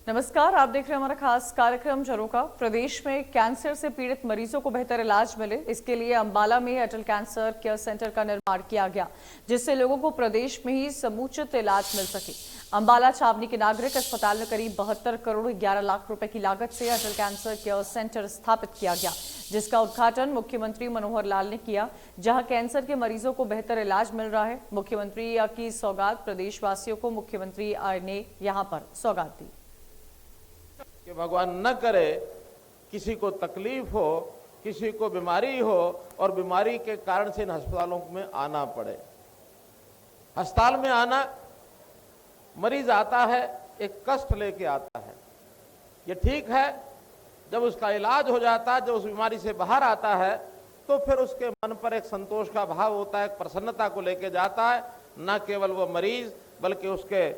नमस्कार, आप देख रहे हैं हमारा खास कार्यक्रम झरोखा। प्रदेश में कैंसर से पीड़ित मरीजों को बेहतर इलाज मिले, इसके लिए अंबाला में अटल कैंसर केयर सेंटर का निर्माण किया गया, जिससे लोगों को प्रदेश में ही समुचित इलाज मिल सके। अंबाला छावनी के नागरिक अस्पताल में करीब 72 करोड़ 11 लाख रुपए की लागत से अटल कैंसर केयर सेंटर स्थापित किया गया, जिसका उद्घाटन मुख्यमंत्री मनोहर लाल ने किया। जहां कैंसर के मरीजों को बेहतर इलाज मिल रहा है, मुख्यमंत्री की सौगात प्रदेशवासियों को मुख्यमंत्री ने यहाँ पर सौगात दी कि भगवान न करे किसी को तकलीफ हो, किसी को बीमारी हो और बीमारी के कारण से इन अस्पतालों में आना पड़े। अस्पताल में आना, मरीज आता है एक कष्ट लेके आता है। ये ठीक है, जब उसका इलाज हो जाता है, जब उस बीमारी से बाहर आता है तो फिर उसके मन पर एक संतोष का भाव होता है, एक प्रसन्नता को लेके जाता है। न केवल वो मरीज बल्कि उसके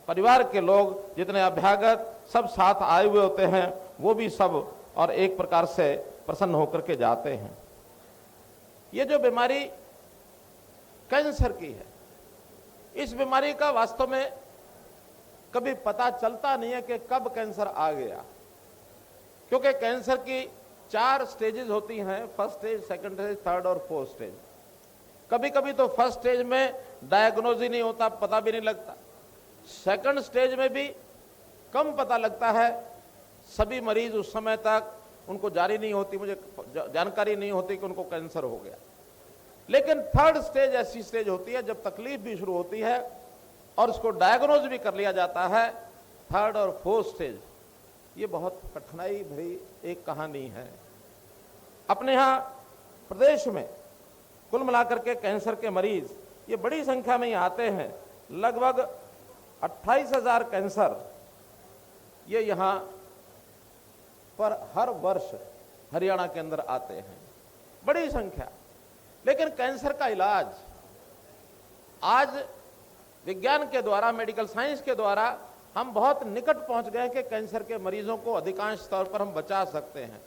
परिवार के लोग, जितने अभ्यागत सब साथ आए हुए होते हैं, वो भी सब और एक प्रकार से प्रसन्न होकर के जाते हैं। ये जो बीमारी कैंसर की है, इस बीमारी का वास्तव में कभी पता चलता नहीं है कि कब कैंसर आ गया, क्योंकि कैंसर की 4 स्टेजेस होती हैं, first stage, second stage, third और फोर्थ स्टेज। कभी कभी तो फर्स्ट स्टेज में डायग्नोज ही नहीं होता, पता भी नहीं लगता। सेकंड स्टेज में भी कम पता लगता है, सभी मरीज उस समय तक उनको जारी नहीं होती, मुझे जानकारी नहीं होती कि उनको कैंसर हो गया। लेकिन थर्ड स्टेज ऐसी स्टेज होती है जब तकलीफ भी शुरू होती है और उसको डायग्नोज भी कर लिया जाता है। थर्ड और फोर्थ स्टेज, ये बहुत कठिनाई भरी एक कहानी है। अपने यहाँ प्रदेश में कुल मिलाकर के कैंसर के मरीज ये बड़ी संख्या में ही आते हैं। लगभग 28,000 कैंसर ये यहाँ पर हर वर्ष हरियाणा के अंदर आते हैं, बड़ी संख्या। लेकिन कैंसर का इलाज आज विज्ञान के द्वारा, मेडिकल साइंस के द्वारा हम बहुत निकट पहुंच गए कि कैंसर के मरीजों को अधिकांश तौर पर हम बचा सकते हैं।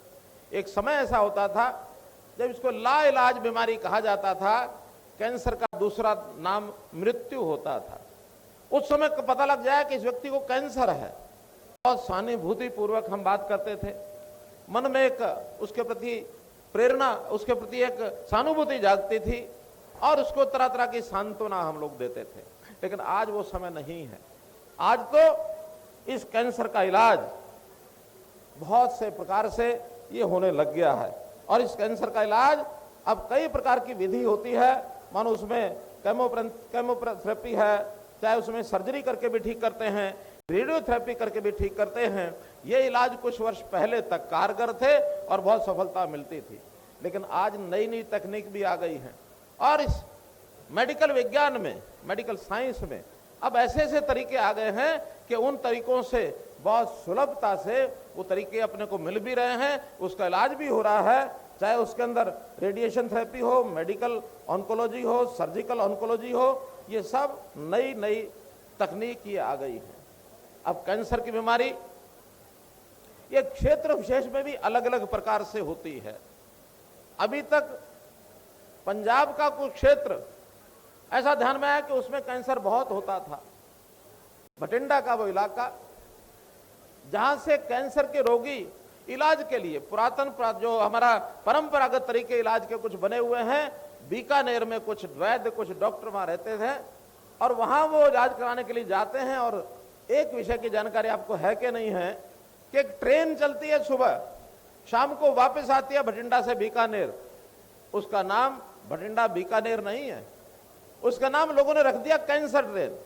एक समय ऐसा होता था जब इसको लाइलाज बीमारी कहा जाता था, कैंसर का दूसरा नाम मृत्यु होता था। उस समय पता लग जाए कि इस व्यक्ति को कैंसर है, बहुत सहानुभूति पूर्वक हम बात करते थे, मन में एक उसके प्रति प्रेरणा, उसके प्रति एक सहानुभूति जागती थी और उसको तरह तरह की सांत्वना हम लोग देते थे। लेकिन आज वो समय नहीं है। आज तो इस कैंसर का इलाज बहुत से प्रकार से ये होने लग गया है और इस कैंसर का इलाज अब कई प्रकार की विधि होती है। मानो उसमें केमोथेरेपी है, चाहे उसमें सर्जरी करके भी ठीक करते हैं, रेडियोथेरेपी करके भी ठीक करते हैं। ये इलाज कुछ वर्ष पहले तक कारगर थे और बहुत सफलता मिलती थी। लेकिन आज नई नई तकनीक भी आ गई है और इस मेडिकल विज्ञान में, मेडिकल साइंस में अब ऐसे ऐसे तरीके आ गए हैं कि उन तरीकों से बहुत सुलभता से वो तरीके अपने को मिल भी रहे हैं, उसका इलाज भी हो रहा है। चाहे उसके अंदर रेडिएशन थेरेपी हो, मेडिकल ऑन्कोलॉजी हो, सर्जिकल ऑन्कोलॉजी हो, ये सब नई नई तकनीक ये आ गई है। अब कैंसर की बीमारी ये क्षेत्र विशेष में भी अलग अलग प्रकार से होती है। अभी तक पंजाब का कुछ क्षेत्र ऐसा ध्यान में आया कि उसमें कैंसर बहुत होता था। बठिंडा का वो इलाका जहां से कैंसर के रोगी इलाज के लिए पुरातन जो हमारा परंपरागत तरीके इलाज के कुछ बने हुए हैं, बीकानेर में कुछ वैद्य, कुछ डॉक्टर वहां रहते थे और वहां वो इलाज कराने के लिए जाते हैं। और एक विषय की जानकारी आपको है कि नहीं है कि एक ट्रेन चलती है सुबह, शाम को वापस आती है बठिंडा से बीकानेर। उसका नाम बठिंडा बीकानेर नहीं है, उसका नाम लोगों ने रख दिया कैंसर ट्रेन,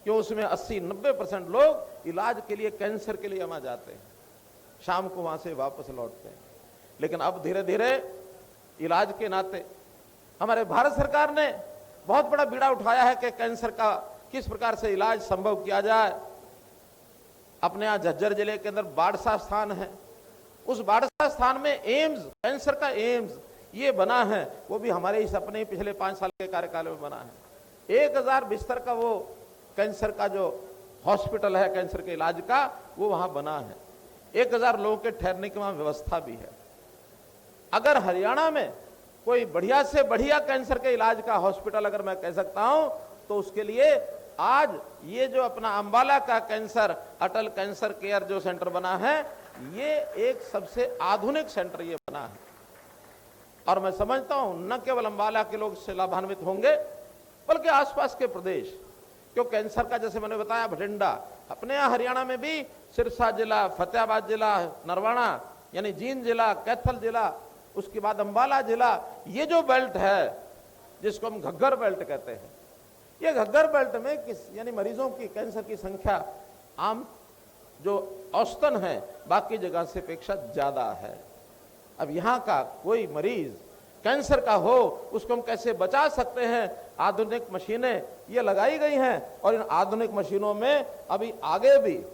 क्यों उसमें 80-90% लोग इलाज के लिए, कैंसर के लिए वहां जाते हैं, शाम को वहां से वापस लौटते हैं। लेकिन अब धीरे धीरे इलाज के नाते हमारे भारत सरकार ने बहुत बड़ा बीड़ा उठाया है कि कैंसर का किस प्रकार से इलाज संभव किया जाए। अपने यहाँ झज्जर जिले के अंदर बाड़सा स्थान है, उस बाड़सा स्थान में एम्स, कैंसर का एम्स ये बना है, वो भी हमारे इस अपने पिछले 5 साल के कार्यकाल में बना है। 1000 बिस्तर का वो कैंसर का जो हॉस्पिटल है कैंसर के इलाज का, वो वहां बना है। 1000 लोगों के ठहरने की वहां व्यवस्था भी है। अगर हरियाणा में कोई बढ़िया से बढ़िया कैंसर के इलाज का हॉस्पिटल अगर मैं कह सकता हूं तो उसके लिए आज ये जो अपना अंबाला का कैंसर अटल कैंसर केयर जो सेंटर बना है, ये एक सबसे आधुनिक सेंटर ये बना है। और मैं समझता हूं न केवल अंबाला के लोग इससे लाभान्वित होंगे बल्कि आसपास के प्रदेश, क्यों कैंसर का जैसे मैंने बताया भटिंडा, अपने यहाँ हरियाणा में भी सिरसा जिला, फतेहाबाद जिला, नरवाना यानी जींद जिला, कैथल जिला, उसके बाद अंबाला जिला, ये जो बेल्ट है जिसको हम घग्गर बेल्ट कहते हैं, ये घग्गर बेल्ट में यानी मरीजों की कैंसर की संख्या आम जो औसतन है बाकी जगह से अपेक्षा ज्यादा है। अब यहाँ का कोई मरीज कैंसर का हो उसको हम कैसे बचा सकते हैं, आधुनिक मशीनें ये लगाई गई हैं और इन आधुनिक मशीनों में अभी आगे भी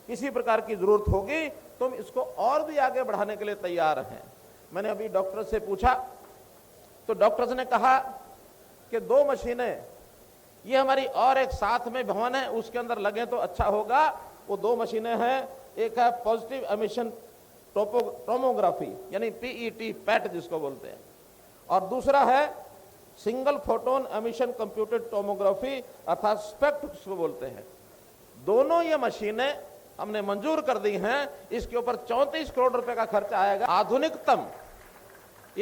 किसी प्रकार की जरूरत होगी तो हम इसको और भी आगे बढ़ाने के लिए तैयार हैं। मैंने अभी डॉक्टर से पूछा तो डॉक्टर्स ने कहा कि 2 मशीनें ये हमारी और एक साथ में भवन है उसके अंदर लगे तो अच्छा होगा। वो 2 मशीनें हैं, एक है पॉजिटिव एमिशन टोमोग्राफी यानी पीईटी पैट जिसको बोलते हैं, और दूसरा है single photon emission computed tomography अर्थात स्पेक्ट जिसको बोलते हैं। दोनों ये मशीनें हमने मंजूर कर दी हैं। इसके ऊपर 34 करोड़ रुपए का खर्चा आएगा।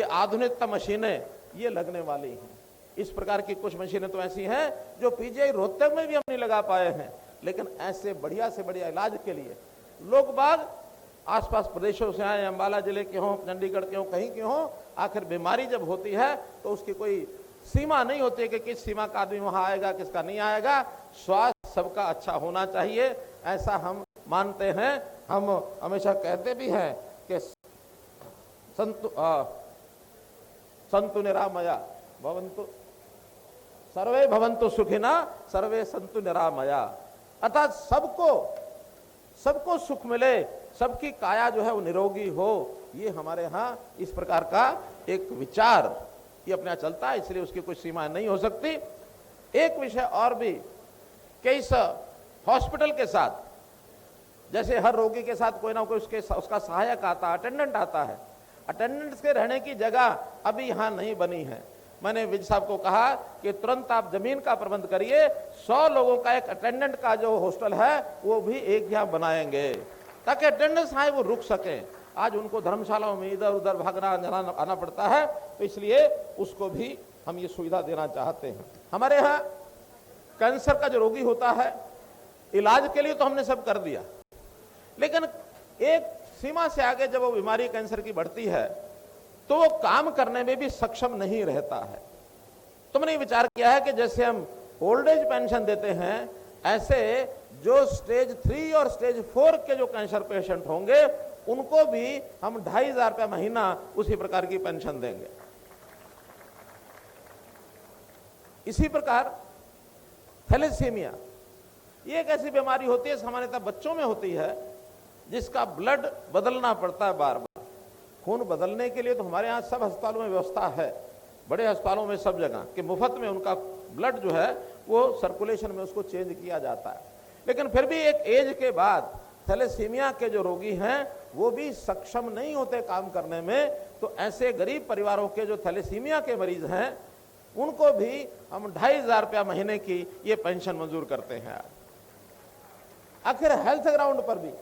आधुनिकतम मशीनें ये लगने वाली हैं। इस प्रकार की कुछ मशीनें तो ऐसी हैं जो पीजीआई रोहतक में भी हम नहीं लगा पाए हैं, लेकिन ऐसे बढ़िया से बढ़िया इलाज के लिए लोग बाग आसपास प्रदेशों से आए, अंबाला जिले के हों, चंडीगढ़ के हों, कहीं के हों, आखिर बीमारी जब होती है तो उसकी कोई सीमा नहीं होती कि किस सीमा का आदमी वहां आएगा किसका नहीं आएगा। स्वास्थ्य सबका अच्छा होना चाहिए, ऐसा हम मानते हैं। हम हमेशा कहते भी हैं कि संतु निरामया भवन्तु सर्वे भवन्तु सुखिना सर्वे संतु निरामया, अर्थात सबको सुख मिले, सबकी काया जो है वो निरोगी हो। ये हमारे यहाँ इस प्रकार का एक विचार ये अपने यहाँ चलता है, इसलिए उसकी कोई सीमा नहीं हो सकती। एक विषय और भी कि इस हॉस्पिटल के साथ जैसे हर रोगी के साथ कोई ना कोई उसका सहायक आता है, अटेंडेंट आता है, अटेंडेंट्स के रहने की जगह अभी यहाँ नहीं बनी है। मैंने विज साहब को कहा कि तुरंत आप जमीन का प्रबंध करिए, 100 लोगों का एक अटेंडेंट का जो हॉस्टल है वो भी एक यहाँ बनाएंगे ताकि अटेंडेंट्स आए वो रुक सकें। आज उनको धर्मशालाओं में इधर उधर भागना आना पड़ता है, तो इसलिए उसको भी हम ये सुविधा देना चाहते हैं। हमारे यहाँ कैंसर का जो रोगी होता है इलाज के लिए तो हमने सब कर दिया, लेकिन एक सीमा से आगे जब वो बीमारी कैंसर की बढ़ती है तो वो काम करने में भी सक्षम नहीं रहता है। तो मैंने विचार किया है कि जैसे हम ओल्ड एज पेंशन देते हैं, ऐसे जो स्टेज 3 और स्टेज 4 के जो कैंसर पेशेंट होंगे उनको भी हम 2500 रुपया महीना उसी प्रकार की पेंशन देंगे। इसी प्रकार थैलेसीमिया ये एक ऐसी बीमारी होती है, सामान्यतः बच्चों में होती है, जिसका ब्लड बदलना पड़ता है बार बार। खून बदलने के लिए तो हमारे यहाँ सब अस्पतालों में व्यवस्था है, बड़े अस्पतालों में सब जगह कि मुफ्त में उनका ब्लड जो है वो सर्कुलेशन में उसको चेंज किया जाता है। लेकिन फिर भी एक एज के बाद थैलेसीमिया के जो रोगी हैं वो भी सक्षम नहीं होते काम करने में, तो ऐसे गरीब परिवारों के जो थैलेसीमिया के मरीज हैं उनको भी हम 2500 रुपया महीने की ये पेंशन मंजूर करते हैं। आखिर हेल्थ ग्राउंड पर भी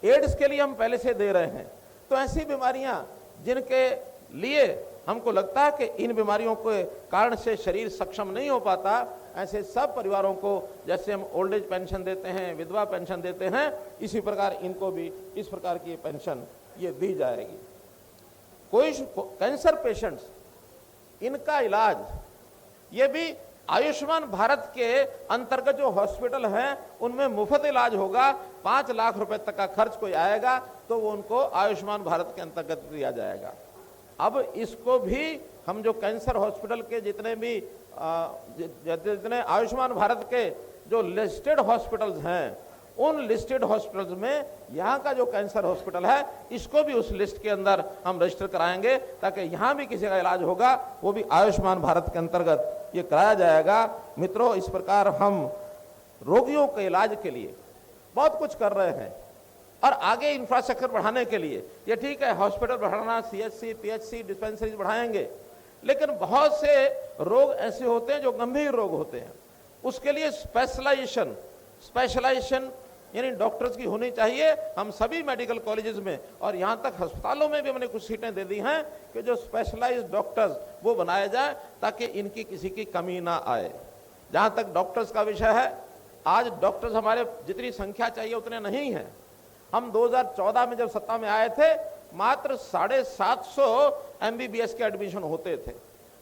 एड्स के लिए हम पहले से दे रहे हैं। तो ऐसी बीमारियां जिनके लिए हमको लगता है कि इन बीमारियों के कारण से शरीर सक्षम नहीं हो पाता, ऐसे सब परिवारों को जैसे हम ओल्ड एज पेंशन देते हैं, विधवा पेंशन देते हैं, इसी प्रकार इनको भी इस प्रकार की पेंशन ये दी जाएगी। कोई कैंसर पेशेंट्स इनका इलाज ये भी आयुष्मान भारत के अंतर्गत जो हॉस्पिटल हैं उनमें मुफ्त इलाज होगा। 5 लाख रुपए तक का खर्च कोई आएगा तो वो उनको आयुष्मान भारत के अंतर्गत दिया जाएगा। अब इसको भी हम जो कैंसर हॉस्पिटल के जितने आयुष्मान भारत के जो लिस्टेड हॉस्पिटल्स हैं उन लिस्टेड हॉस्पिटल्स में यहाँ का जो कैंसर हॉस्पिटल है इसको भी उस लिस्ट के अंदर हम रजिस्टर कराएंगे, ताकि यहाँ भी किसी का इलाज होगा वो भी आयुष्मान भारत के अंतर्गत ये कराया जाएगा। मित्रों, इस प्रकार हम रोगियों के इलाज के लिए बहुत कुछ कर रहे हैं और आगे इंफ्रास्ट्रक्चर बढ़ाने के लिए ये ठीक है, हॉस्पिटल बढ़ाना, CHC, PHC, डिस्पेंसरीज बढ़ाएंगे, लेकिन बहुत से रोग ऐसे होते हैं जो गंभीर रोग होते हैं, उसके लिए स्पेशलाइजेशन यानी डॉक्टर्स की होनी चाहिए हम सभी मेडिकल कॉलेजेस में, और यहां तक अस्पतालों में भी हमने कुछ सीटें दे दी हैं कि जो स्पेशलाइज्ड डॉक्टर्स वो बनाए जाए ताकि इनकी किसी की कमी ना आए। जहां तक डॉक्टर्स का विषय है, आज डॉक्टर्स हमारे जितनी संख्या चाहिए उतने नहीं हैं। हम 2014 में जब सत्ता में आए थे मात्र 750 MBBS के एडमिशन होते थे,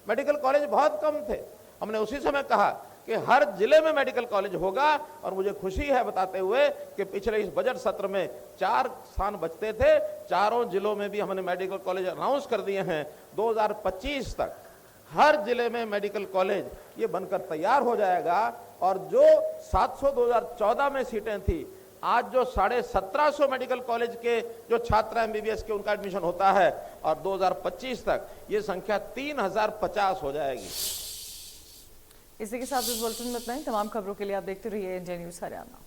मेडिकल कॉलेज बहुत कम थे। हमने उसी समय कहा कि हर जिले में मेडिकल कॉलेज होगा, और मुझे खुशी है बताते हुए कि पिछले इस बजट सत्र में 4 स्थान बचते थे, चारों जिलों में भी हमने मेडिकल कॉलेज अनाउंस कर दिए हैं। 2025 तक हर जिले में मेडिकल कॉलेज ये बनकर तैयार हो जाएगा, और जो 700 2014 में सीटें थी, आज जो 1750 मेडिकल कॉलेज के जो छात्र MBBS के उनका एडमिशन होता है, और 2025 तक ये संख्या 3050 हो जाएगी। इसी के साथ इस बुलेटिन में इतना ही। तमाम खबरों के लिए आप देखते रहिए NJ न्यूज़ हरियाणा।